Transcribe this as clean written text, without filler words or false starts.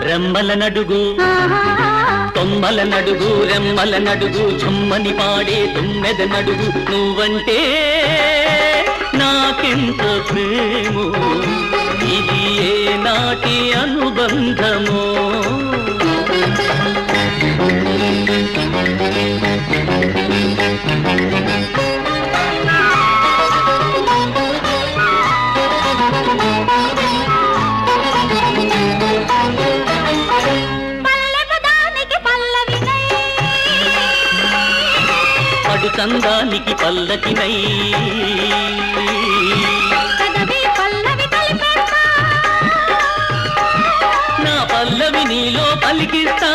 రెమ్మల నడుగు కొమ్మల నడుగు రెమ్మల నడుగు చుమ్మని పాడే తుమ్మెద నడుగు నువ్వంటే నాకెంత ప్రేమో ఇది ఏ నాటి అనుబంధమో చందానికి పల్లకినై నా పల్లవి నీలో పలికిస్తా